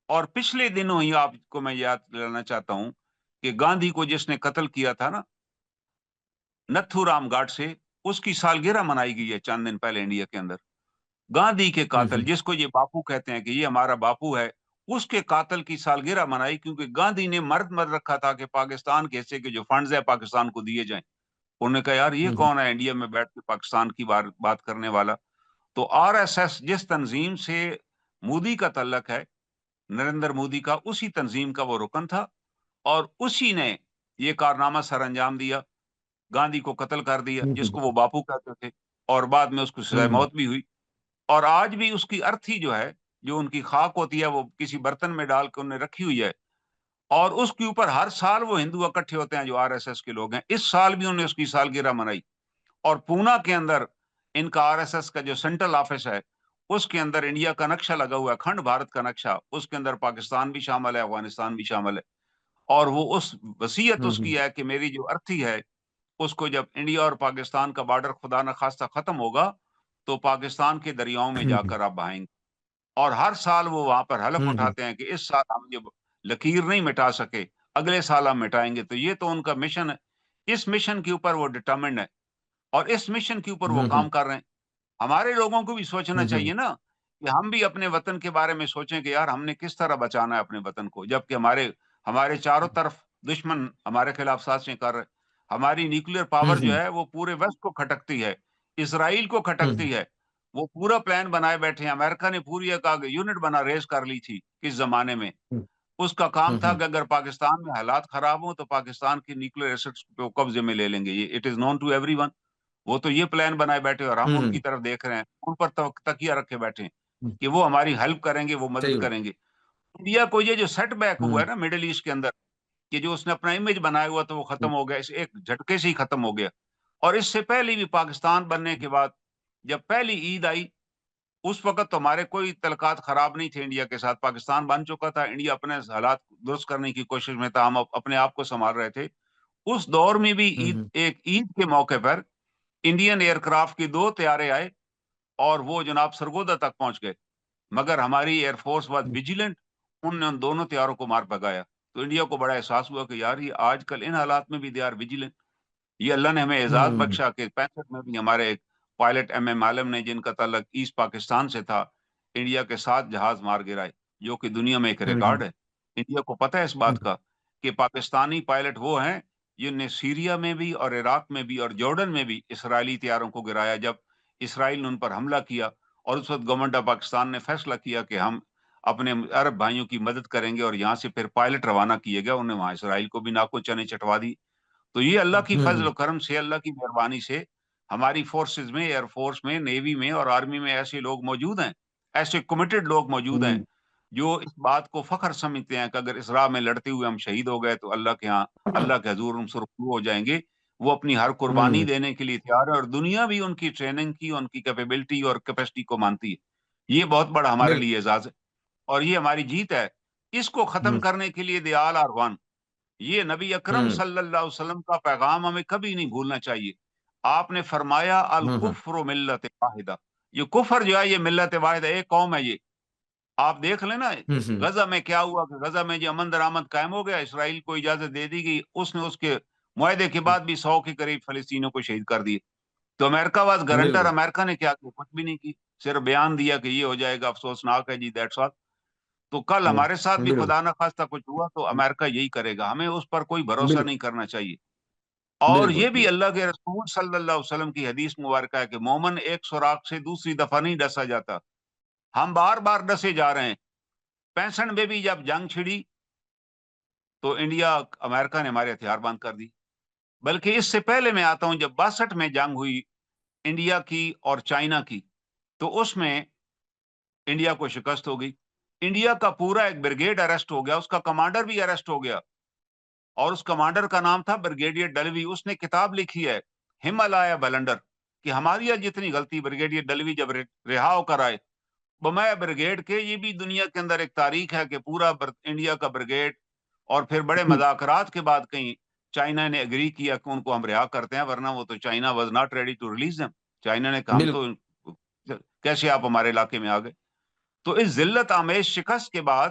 اور پچھلے دنوں ہی آپ کو میں یاد دلانا چاہتا ہوں کہ گاندھی کو جس نے قتل کیا تھا نا، نتھو رام گاڈ سے، اس کی سالگرہ منائی گئی ہے چند دن پہلے انڈیا کے اندر۔ گاندھی کے قاتل، جس کو یہ باپو کہتے ہیں کہ یہ ہمارا باپو ہے، اس کے قاتل کی سالگرہ منائی کیونکہ گاندھی نے مرد مر رکھا تھا کہ پاکستان کے حصے کے جو فنڈز ہے پاکستان کو دیے جائیں۔ انہوں نے کہا یار یہ کون ہے انڈیا میں بیٹھ کے پاکستان کی بات کرنے والا؟ تو آر ایس ایس جس تنظیم سے مودی کا تعلق ہے، نریندر مودی کا، اسی تنظیم کا وہ رکن تھا، اور اسی نے یہ کارنامہ سر انجام دیا، گاندھی کو قتل کر دیا جس کو وہ باپو کہتے تھے، اور بعد میں اس کو سزائے موت بھی ہوئی۔ اور آج بھی اس کی ارتھی جو ہے، جو ان کی خاک ہوتی ہے، وہ کسی برتن میں ڈال کے انہوں نے رکھی ہوئی ہے، اور اس کے اوپر ہر سال وہ ہندو اکٹھے ہوتے ہیں جو آر ایس ایس کے لوگ ہیں۔ اس سال بھی انہوں نے اس کی سالگرہ منائی، اور پونا کے اندر ان کا آر ایس ایس کا جو سینٹرل آفس ہے، اس کے اندر انڈیا کا نقشہ لگا ہوا ہے، کھنڈ بھارت کا نقشہ، اس کے اندر پاکستان بھی شامل ہے، افغانستان بھی شامل ہے، اور وہ اس وصیت اس کی ہے کہ میری جو ارتھی ہے، اس کو جب انڈیا اور پاکستان کا بارڈر خدا نخواستہ ختم ہوگا تو پاکستان کے دریاؤں میں جا کر آپ بہائیں گے۔ اور ہر سال وہ وہاں پر حلف اٹھاتے ہیں کہ اس سال ہم جب لکیر نہیں مٹا سکے، اگلے سال ہم مٹائیں گے۔ تو یہ تو ان کا مشن ہے، اس مشن کے اوپر وہ ڈٹرمنڈ ہے، اور اس مشن کے اوپر وہ کام کر رہے ہیں۔ ہمارے لوگوں کو بھی سوچنا چاہیے نا کہ ہم بھی اپنے وطن کے بارے میں سوچیں کہ یار ہم نے کس طرح بچانا ہے اپنے وطن کو، جبکہ ہمارے چاروں طرف دشمن ہمارے خلاف سازشیں کر رہے۔ ہماری نیوکلیر پاور جو ہے وہ پورے ویسٹ کو کھٹکتی ہے، اسرائیل کو کھٹکتی ہے۔ وہ پورا پلان بنائے بیٹھے ہیں، امریکہ نے پوری ایک یونٹ بنا ریز کر لی تھی اس زمانے میں۔ اس کا کام تھا کہ اگر پاکستان میں حالات خراب ہوں تو پاکستان کی نیوکلیر ایسٹس کو قبضے میں لے لیں گے۔ یہ it is known to everyone ون۔ وہ تو یہ پلان بنائے بیٹھے اور ہم ان کی طرف دیکھ رہے ہیں، ان پر تکیہ رکھے بیٹھے ہیں کہ وہ ہماری ہیلپ کریں گے، وہ مدد صحیح بات۔ کریں گے۔ انڈیا کو یہ جو سیٹ بیک ہوا ہے نا مڈل ایسٹ کے اندر، کہ جو اس نے اپنا امیج بنایا ہوا تو وہ ختم ہو گیا، اس ایک جھٹکے سے ہی ختم ہو گیا۔ اور اس سے پہلے بھی پاکستان بننے کے بعد جب پہلی عید آئی، اس وقت تو ہمارے کوئی تعلقات خراب نہیں تھے انڈیا کے ساتھ، پاکستان بن چکا تھا، انڈیا اپنے حالات درست کرنے کی کوشش میں تھا، ہم اپنے آپ کو سنبھال رہے تھے۔ اس دور میں بھی ایک عید کے موقع پر انڈین ایئر کرافٹ کی 2 طیارے آئے اور وہ جناب سرگودا تک پہنچ گئے، مگر ہماری ایئر فورس واز ویجیلنٹ، ان نے ان دونوں طیاروں کو مار بھگایا۔ تو انڈیا کو بڑا احساس ہوا کہ یار یہ آج کل ان حالات میں بھی دے آر ویجیلنٹ۔ یہ اللہ نے ہمیں اعزاز بخشا کہ 65 میں بھی ہمارے ایک پائلٹ ایم عالم نے، جن کا تعلق ایسٹ پاکستان سے تھا، انڈیا کے 7 جہاز مار گرائے، جو کہ دنیا میں ایک ریکارڈ ہے۔ انڈیا کو پتہ ہے اس بات کا کہ پاکستانی پائلٹ وہ ہیں جن نے سیریا میں بھی اور عراق میں بھی اور جارڈن میں بھی اسرائیلی طیاروں کو گرایا جب اسرائیل نے ان پر حملہ کیا، اور اس وقت گورنمنٹ آف پاکستان نے فیصلہ کیا کہ ہم اپنے عرب بھائیوں کی مدد کریں گے، اور یہاں سے پھر پائلٹ روانہ کیے گئے، انہوں نے وہاں اسرائیل کو بھی ناکو چنے چٹوا دی۔ تو یہ اللہ کی فضل و کرم سے، اللہ کی مہربانی سے ہماری فورسز میں، ایئر فورس میں، نیوی میں اور آرمی میں ایسے لوگ موجود ہیں، ایسے کمیٹڈ لوگ موجود ہیں جو اس بات کو فخر سمجھتے ہیں کہ اگر اس راہ میں لڑتے ہوئے ہم شہید ہو گئے تو اللہ کے ہاں، اللہ کے حضور ہم سرخرو ہو جائیں گے۔ وہ اپنی ہر قربانی دینے کے لیے تیار ہے، اور دنیا بھی ان کی ٹریننگ کی، ان کی کیپیبلٹی اور کیپیسٹی کو مانتی ہے۔ یہ بہت بڑا ہمارے لیے اعزاز ہے، اور یہ ہماری جیت ہے۔ اس کو ختم کرنے کے لیے دے آل آر ون۔ یہ نبی اکرم صلی اللہ علیہ وسلم کا پیغام ہمیں کبھی نہیں بھولنا چاہیے۔ آپ نے فرمایا الکفر ملت واحدہ، یہ کفر جو ہے یہ ملت واحدہ، ایک قوم ہے یہ۔ آپ دیکھ لیں نا غزہ میں کیا ہوا کہ غزہ میں جو امن درآمد قائم ہو گیا، اسرائیل کو اجازت دے دی گئی، اس نے اس کے معاہدے کے بعد بھی 100 کے قریب فلسطینیوں کو شہید کر دیے۔ تو امریکہ واز گارنٹر، بالکل امریکہ نے کیا کیا؟ کچھ بھی نہیں کی، صرف بیان دیا کہ یہ ہو جائے گا، افسوسناک ہے جی، دیٹس آل۔ تو کل ہمارے ساتھ بھی بالکل خدا نہ خواستہ کچھ ہوا تو امریکہ یہی کرے گا، ہمیں اس پر کوئی بھروسہ بالکل نہیں کرنا چاہیے۔ اور بالکل یہ بھی بالکل اللہ کے رسول صلی اللہ علیہ وسلم کی حدیث مبارکہ ہے کہ مومن ایک سوراخ سے دوسری دفعہ نہیں ڈسا جاتا، ہم بار بار ڈسے جا رہے ہیں۔ 65 میں بھی جب جنگ چھڑی تو انڈیا، امریکہ نے ہمارے ہتھیار بند کر دی، بلکہ اس سے پہلے میں آتا ہوں، جب 62 میں جنگ ہوئی انڈیا کی اور چائنا کی، تو اس میں انڈیا کو شکست ہو گئی، انڈیا کا پورا ایک بریگیڈ اریسٹ ہو گیا، اس کا کمانڈر بھی اریسٹ ہو گیا، اور اس کمانڈر کا نام تھا بریگیڈیئر ڈلوی۔ اس نے کتاب لکھی ہے ہمالیہ بلنڈر، کہ ہماری جتنی غلطی، بریگیڈیئر ڈلوی جب رہا ہو کر آئے بمایا بریگیڈ کے، یہ بھی دنیا کے اندر ایک تاریخ ہے کہ پورا انڈیا کا بریگیڈ، اور پھر بڑے مذاکرات کے بعد کہیں چائنا نے اگری کیا کہ ان کو ہم رہا کرتے ہیں، ورنہ وہ تو China was not ready to release them. China نے کہا ہم بالکل تو کیسے آپ ہمارے علاقے میں آ گئے؟ تو اس ذلت آمیز شکست کے بعد